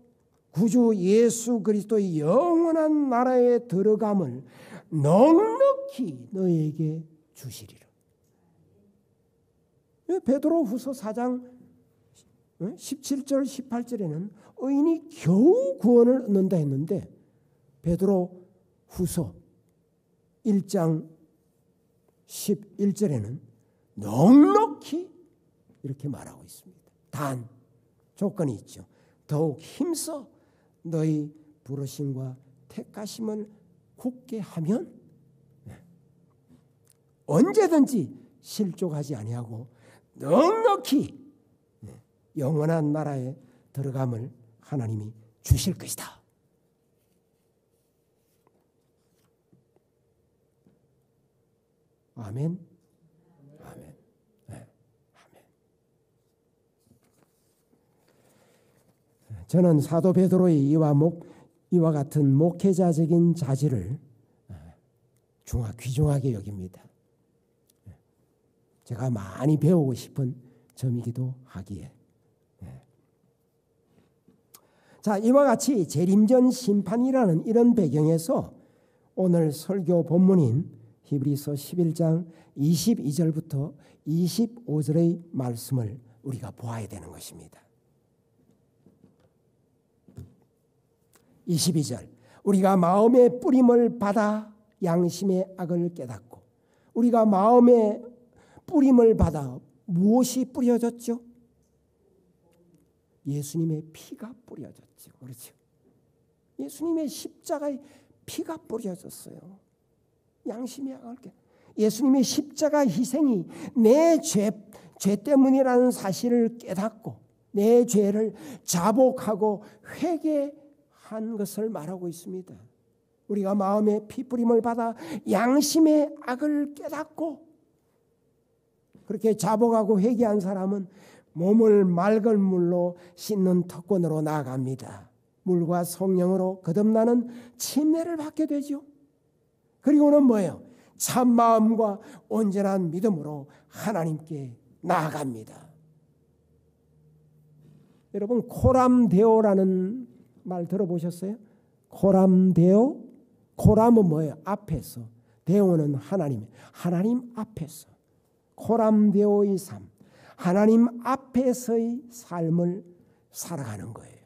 구주 예수 그리스도의 영원한 나라에 들어감을 넉넉히 너희에게 주시리라. 베드로후서 4장 17절 18절에는 의인이 겨우 구원을 얻는다 했는데 베드로후서 1장 11절에는 넉넉히 이렇게 말하고 있습니다. 단 조건이 있죠. 더욱 힘써 너희 부르심과 택하심을 굳게 하면 언제든지 실족하지 아니하고 넉넉히 영원한 나라에 들어감을 하나님이 주실 것이다. 아멘. 아멘. 네. 아멘. 저는 사도 베드로의 이와 같은 목회자적인 자질을 귀중하게 여깁니다. 제가 많이 배우고 싶은 점이기도 하기에. 자, 이와 같이 재림전 심판이라는 이런 배경에서 오늘 설교 본문인 히브리서 11장 22절부터 25절의 말씀을 우리가 보아야 되는 것입니다. 22절. 우리가 마음의 뿌림을 받아 양심의 악을 깨닫고, 우리가 마음의 뿌림을 받아 무엇이 뿌려졌죠? 예수님의 피가 뿌려졌죠. 그렇죠? 예수님의 십자가의 피가 뿌려졌어요. 양심의 악을 깨. 예수님의 십자가 희생이 내 죄 때문이라는 사실을 깨닫고 내 죄를 자복하고 회개한 것을 말하고 있습니다. 우리가 마음의 피 뿌림을 받아 양심의 악을 깨닫고 그렇게 자복하고 회개한 사람은 몸을 맑은 물로 씻는 특권으로 나아갑니다. 물과 성령으로 거듭나는 침례를 받게 되죠. 그리고는 뭐예요? 참마음과 온전한 믿음으로 하나님께 나아갑니다. 여러분 코람데오라는 말 들어보셨어요? 코람데오? 코람은 뭐예요? 앞에서. 데오는 하나님 앞에서. 코람데오의 삶. 하나님 앞에서의 삶을 살아가는 거예요.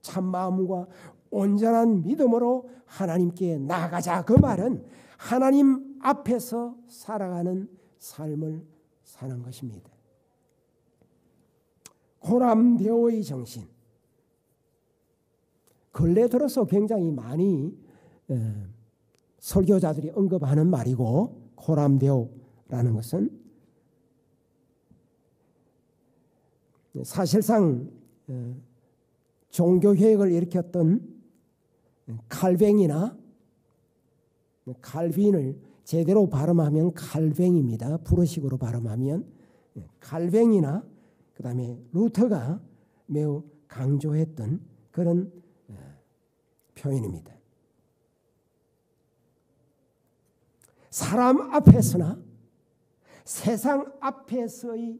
참마음과 온전한 믿음으로 하나님께 나아가자. 그 말은 하나님 앞에서 살아가는 삶을 사는 것입니다. 코람데오의 정신. 근래 들어서 굉장히 많이 설교자들이 언급하는 말이고, 코람데오라는 것은 사실상 종교개혁을 일으켰던 칼빈을 제대로 발음하면 칼뱅입니다. 불어식으로 발음하면 칼뱅이나 그 다음에 루터가 매우 강조했던 그런 표현입니다. 사람 앞에서나 세상 앞에서의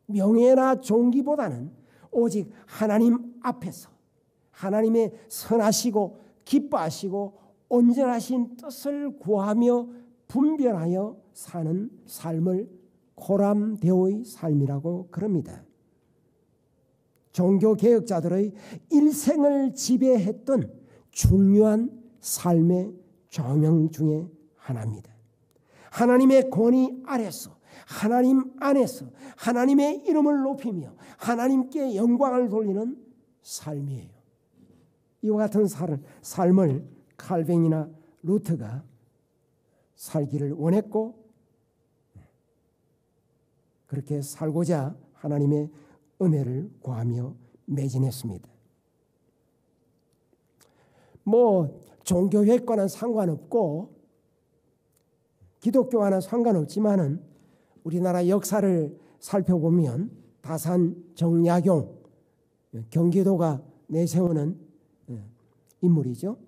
명예나 존귀보다는 오직 하나님 앞에서 하나님의 선하시고 기뻐하시고 온전하신 뜻을 구하며 분별하여 사는 삶을 코람데오의 삶이라고 그럽니다. 종교개혁자들의 일생을 지배했던 중요한 삶의 조명 중에 하나입니다. 하나님의 권위 아래서 하나님 안에서 하나님의 이름을 높이며 하나님께 영광을 돌리는 삶이에요. 이와 같은 삶을 칼뱅이나 루터가 살기를 원했고 그렇게 살고자 하나님의 은혜를 구하며 매진했습니다. 종교회과는 상관없고 기독교와는 상관없지만은 우리나라 역사를 살펴보면 다산 정약용, 경기도가 내세우는 인물이죠.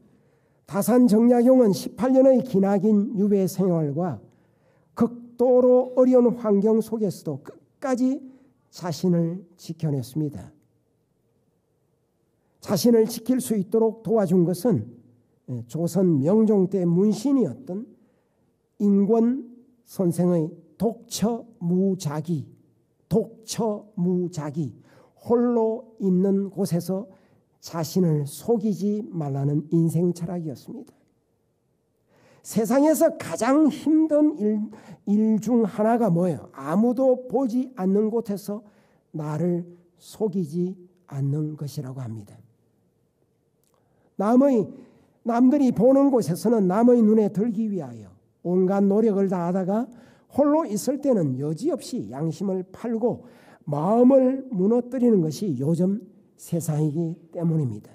다산 정약용은 18년의 기나긴 유배 생활과 극도로 어려운 환경 속에서도 끝까지 자신을 지켜냈습니다. 자신을 지킬 수 있도록 도와준 것은 조선 명종 때 문신이었던 인권 선생의 독처무자기, 홀로 있는 곳에서 자신을 속이지 말라는 인생 철학이었습니다. 세상에서 가장 힘든 일 중 하나가 뭐예요? 아무도 보지 않는 곳에서 나를 속이지 않는 것이라고 합니다. 남들이 보는 곳에서는 남의 눈에 들기 위하여 온갖 노력을 다하다가 홀로 있을 때는 여지없이 양심을 팔고 마음을 무너뜨리는 것이 요즘 세상이기 때문입니다.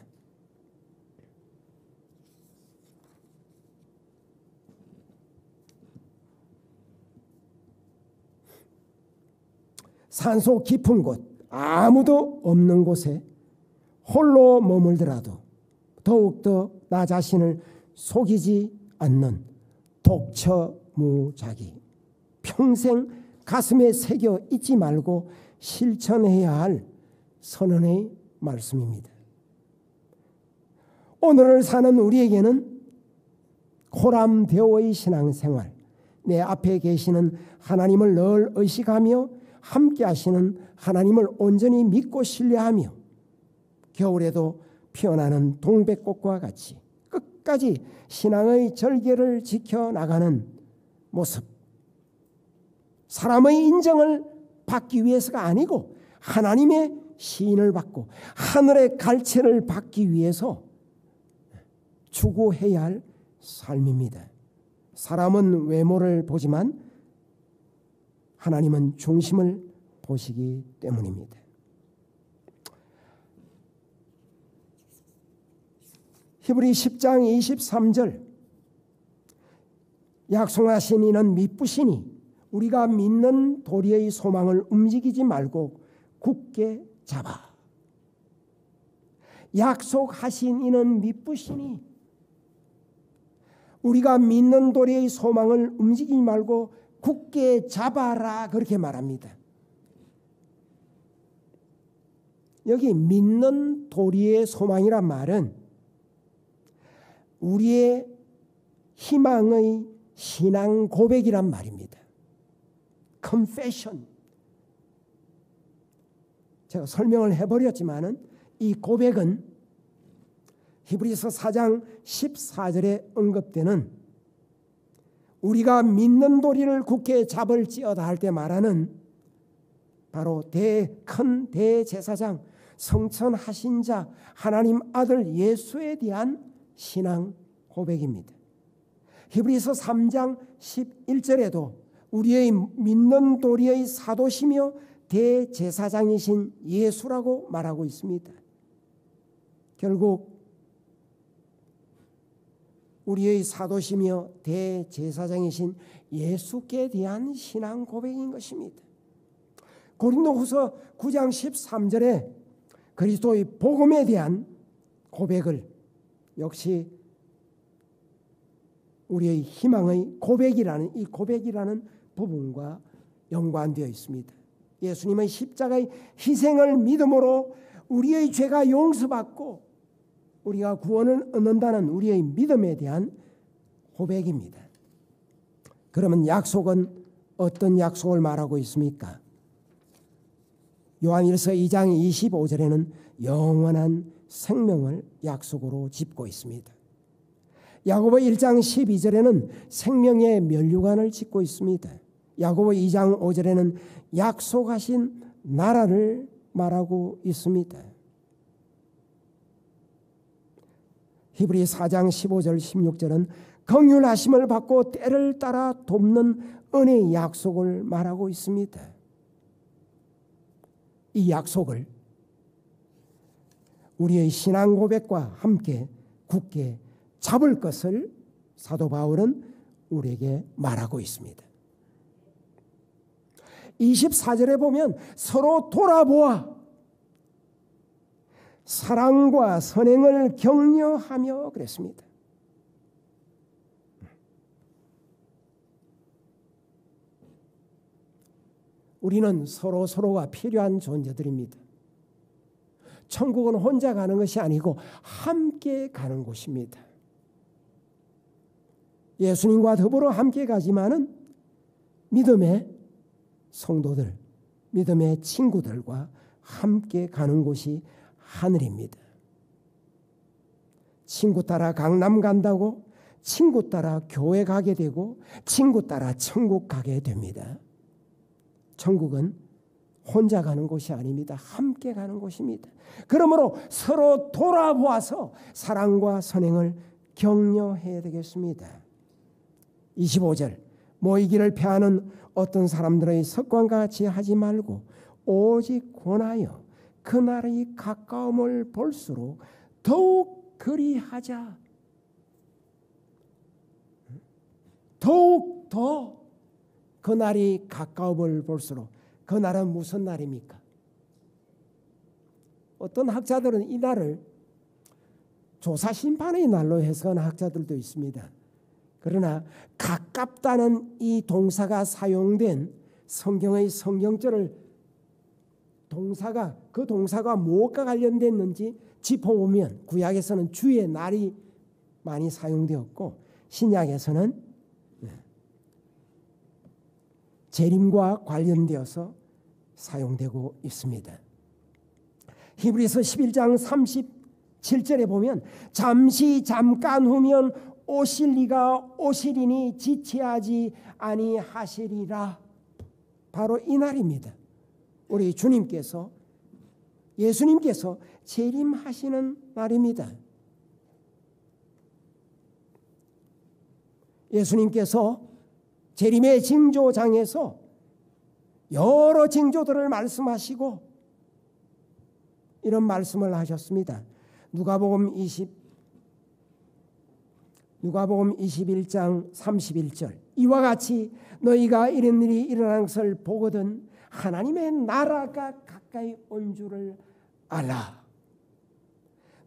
산속 깊은 곳, 아무도 없는 곳에 홀로 머물더라도 더욱더 나 자신을 속이지 않는 독처무자기, 평생 가슴에 새겨 잊지 말고 실천해야 할 선언의 말씀입니다. 오늘을 사는 우리에게는 코람데오의 신앙생활, 내 앞에 계시는 하나님을 늘 의식하며 함께 하시는 하나님을 온전히 믿고 신뢰하며 겨울에도 피어나는 동백꽃과 같이 끝까지 신앙의 절개를 지켜나가는 모습, 사람의 인정을 받기 위해서가 아니고 하나님의 시인을 받고 하늘의 갈채를 받기 위해서 추구해야 할 삶입니다. 사람은 외모를 보지만 하나님은 중심을 보시기 때문입니다. 히브리 10장 23절, 약속하신 이는 미쁘시니 우리가 믿는 도리의 소망을 움직이지 말고 굳게 잡아. 약속하신 이는 미쁘시니 우리가 믿는 도리의 소망을 움직이지 말고 굳게 잡아라, 그렇게 말합니다. 여기 믿는 도리의 소망이란 말은 우리의 희망의 신앙 고백이란 말입니다. confession. 제가 설명을 해버렸지만은 이 고백은 히브리서 4장 14절에 언급되는 우리가 믿는 도리를 굳게 잡을지어다 할 때 말하는 바로 큰 대제사장, 성천하신 자 하나님 아들 예수에 대한 신앙 고백입니다. 히브리서 3장 11절에도 우리의 믿는 도리의 사도시며 대제사장이신 예수라고 말하고 있습니다. 결국 우리의 사도시며 대제사장이신 예수께 대한 신앙 고백인 것입니다. 고린도후서 9장 13절에 그리스도의 복음에 대한 고백을 역시 우리의 희망의 고백이라는 이 고백이라는 부분과 연관되어 있습니다. 예수님의 십자가의 희생을 믿음으로 우리의 죄가 용서받고 우리가 구원을 얻는다는 우리의 믿음에 대한 고백입니다. 그러면 약속은 어떤 약속을 말하고 있습니까? 요한일서 2장 25절에는 영원한 생명을 약속으로 짚고 있습니다. 야고보 1장 12절에는 생명의 면류관을 짚고 있습니다. 야고보 2장 5절에는 약속하신 나라를 말하고 있습니다. 히브리 4장 15절 16절은 긍휼하심을 받고 때를 따라 돕는 은혜의 약속을 말하고 있습니다. 이 약속을 우리의 신앙 고백과 함께 굳게 잡을 것을 사도 바울은 우리에게 말하고 있습니다. 24절에 보면 서로 돌아보아 사랑과 선행을 격려하며 그랬습니다. 우리는 서로가 필요한 존재들입니다. 천국은 혼자 가는 것이 아니고 함께 가는 곳입니다. 예수님과 더불어 함께 가지만은 믿음의 성도들, 믿음의 친구들과 함께 가는 곳이 하늘입니다. 친구 따라 강남 간다고 친구 따라 교회 가게 되고 친구 따라 천국 가게 됩니다. 천국은 혼자 가는 곳이 아닙니다. 함께 가는 곳입니다. 그러므로 서로 돌아보아서 사랑과 선행을 격려해야 되겠습니다. 25절 모이기를 패하는 어떤 사람들의 습관과 같이 하지 말고 오직 권하여 그날의 가까움을 볼수록 더욱 그리하자. 더욱 더 그날이 가까움을 볼수록 그날은 무슨 날입니까? 어떤 학자들은 이 날을 조사심판의 날로 해석하는 학자들도 있습니다. 그러나 가깝다는 이 동사가 사용된 성경의 성경절을 그 동사가 무엇과 관련됐는지 짚어보면 구약에서는 주의 날이 많이 사용되었고 신약에서는 재림과 관련되어서 사용되고 있습니다. 히브리서 11장 37절에 보면 잠깐 후면 오실 이가 오시리니 지체하지 아니하시리라. 바로 이 날입니다. 우리 주님께서 예수님께서 재림하시는 날입니다. 예수님께서 재림의 징조장에서 여러 징조들을 말씀하시고 이런 말씀을 하셨습니다. 누가복음 21장 31절 이와 같이 너희가 이런 일이 일어난 것을 보거든 하나님의 나라가 가까이 온 줄을 알라.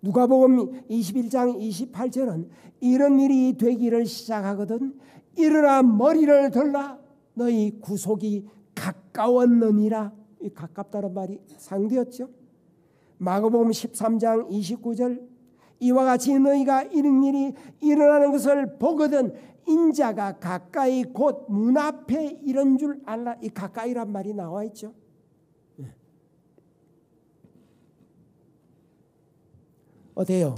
누가복음 21장 28절은 이런 일이 되기를 시작하거든 일어나 머리를 들라 너희 구속이 가까웠느니라. 이 가깝다는 말이 상되었죠. 마가복음 13장 29절 이와 같이 너희가 이런 일이 일어나는 것을 보거든 인자가 가까이 곧 문 앞에 이런 줄 알라. 이 가까이란 말이 나와 있죠. 어때요?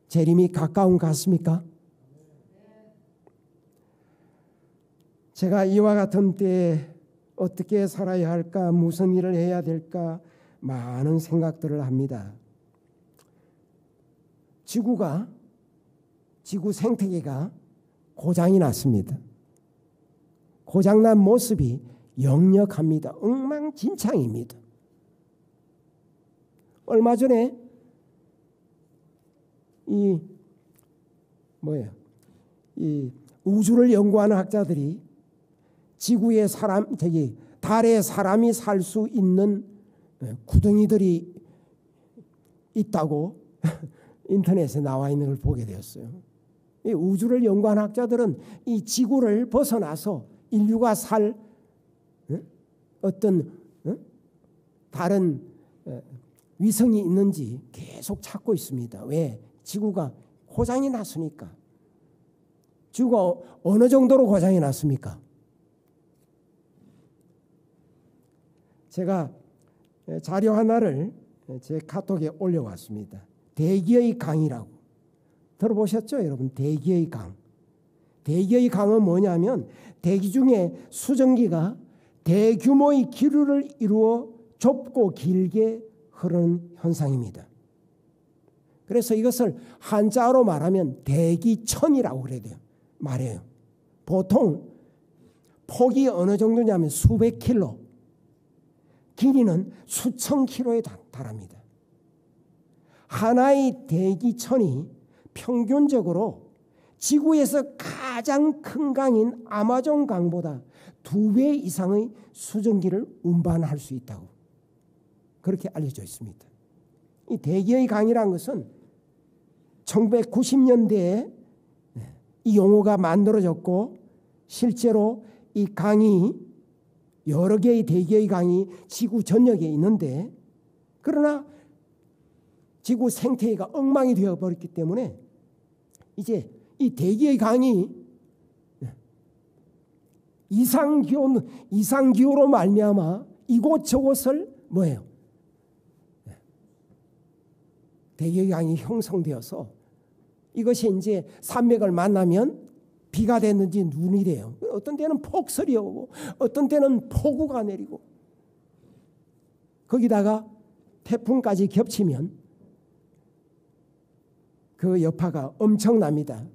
재림이 가까운 것 같습니까? 제가 이와 같은 때에 어떻게 살아야 할까, 무슨 일을 해야 될까 많은 생각들을 합니다. 지구 생태계가 고장이 났습니다. 고장난 모습이 역력합니다. 엉망진창입니다. 얼마 전에 이 우주를 연구하는 학자들이 지구에 달에 사람이 살 수 있는 구덩이들이 있다고 인터넷에 나와 있는 걸 보게 되었어요. 이 우주를 연구하는 학자들은 이 지구를 벗어나서 인류가 살 어떤 다른 위성이 있는지 계속 찾고 있습니다. 왜? 지구가 고장이 났으니까. 지구가 어느 정도로 고장이 났습니까? 제가 자료 하나를 제 카톡에 올려왔습니다. 대기의 강이라고. 들어보셨죠, 여러분? 대기의 강. 대기의 강은 뭐냐면 대기 중에 수증기가 대규모의 기류를 이루어 좁고 길게 흐르는 현상입니다. 그래서 이것을 한자어로 말하면 대기천이라고 그래야 돼요. 말해요. 보통 폭이 어느 정도냐면 수백 킬로, 길이는 수천 킬로에 달합니다. 하나의 대기천이 평균적으로 지구에서 가장 큰 강인 아마존 강보다 2배 이상의 수증기를 운반할 수 있다고 그렇게 알려져 있습니다. 이 대기의 강이라는 것은 1990년대에 이 용어가 만들어졌고 실제로 이 강이 여러 개의 대기의 강이 지구 전역에 있는데 그러나 지구 생태계가 엉망이 되어버렸기 때문에 이제 이 대기의 강이 이상기후로 말미암아 이곳저곳을 뭐예요? 대기의 강이 형성되어서 이것이 이제 산맥을 만나면 비가 됐는지 눈이 돼요. 어떤 때는 폭설이 오고 어떤 때는 폭우가 내리고 거기다가 태풍까지 겹치면 그 여파가 엄청납니다.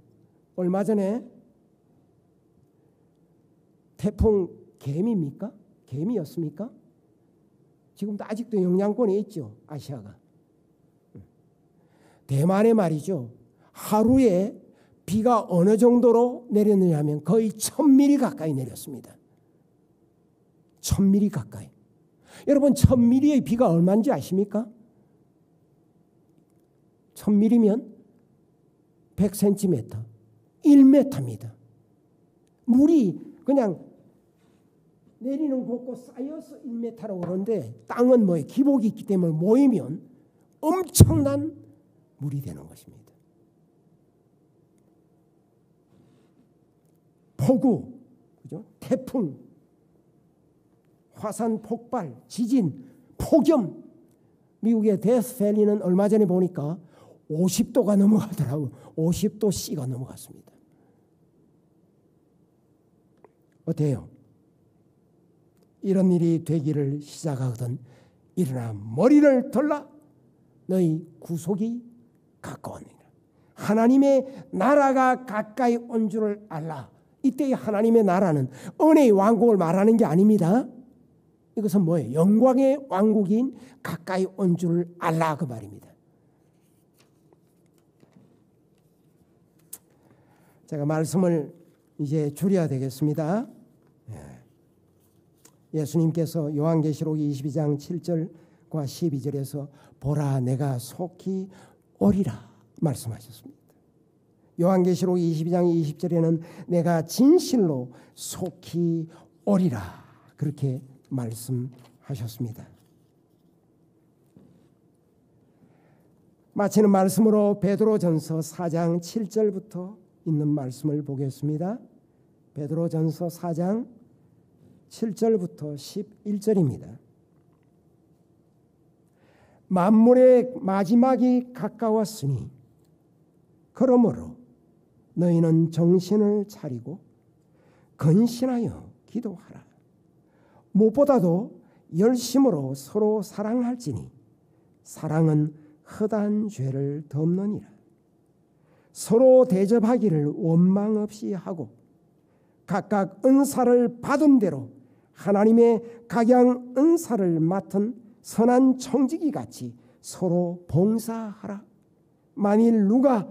얼마 전에 태풍 개미입니까? 개미였습니까? 지금도 아직도 영향권에 있죠. 아시아가. 대만에 말이죠. 하루에 비가 어느 정도로 내렸느냐 하면 거의 1000mm 가까이 내렸습니다. 1000mm 가까이. 여러분 1000mm의 비가 얼마인지 아십니까? 1000mm면 100cm, 1m입니다. 물이 그냥 내리는 곳곳 쌓여서 1m라고 그러는데 땅은 뭐예요? 기복이 있기 때문에 모이면 엄청난 물이 되는 것입니다. 폭우, 그죠? 태풍, 화산 폭발, 지진, 폭염. 미국의 데스밸리는 얼마 전에 보니까 50도가 넘어가더라고요. 50도씨가 넘어갔습니다. 어때요? 이런 일이 되기를 시작하거든 일어나 머리를 들라 너희 구속이 가까우니라. 하나님의 나라가 가까이 온 줄을 알라. 이때의 하나님의 나라는 은혜의 왕국을 말하는 게 아닙니다. 이것은 뭐예요? 영광의 왕국인 가까이 온 줄을 알라 그 말입니다. 제가 말씀을 이제 줄여야 되겠습니다. 예수님께서 요한계시록 22장 7절과 12절에서 보라 내가 속히 오리라 말씀하셨습니다. 요한계시록 22장 20절에는 내가 진실로 속히 오리라 그렇게 말씀하셨습니다. 마치는 말씀으로 베드로전서 4장 7절부터 있는 말씀을 보겠습니다. 베드로전서 4장 7절부터 11절입니다. 만물의 마지막이 가까웠으니 그러므로 너희는 정신을 차리고 근신하여 기도하라. 무엇보다도 열심으로 서로 사랑할지니 사랑은 헛한 죄를 덮느니라. 서로 대접하기를 원망 없이 하고 각각 은사를 받은 대로 하나님의 각양 은사를 맡은 선한 청지기 같이 서로 봉사하라. 만일 누가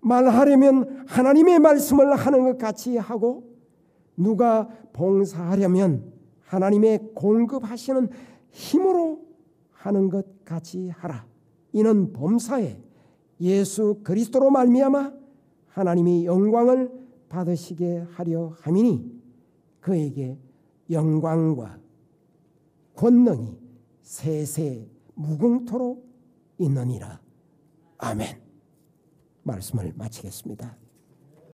말하려면 하나님의 말씀을 하는 것 같이 하고 누가 봉사하려면 하나님의 공급하시는 힘으로 하는 것 같이 하라. 이는 범사에 예수 그리스도로 말미암아 하나님이 영광을 받으시게 하려 함이니 그에게 영광과 권능이 세세 무궁토록 있느니라. 아멘. 말씀을 마치겠습니다.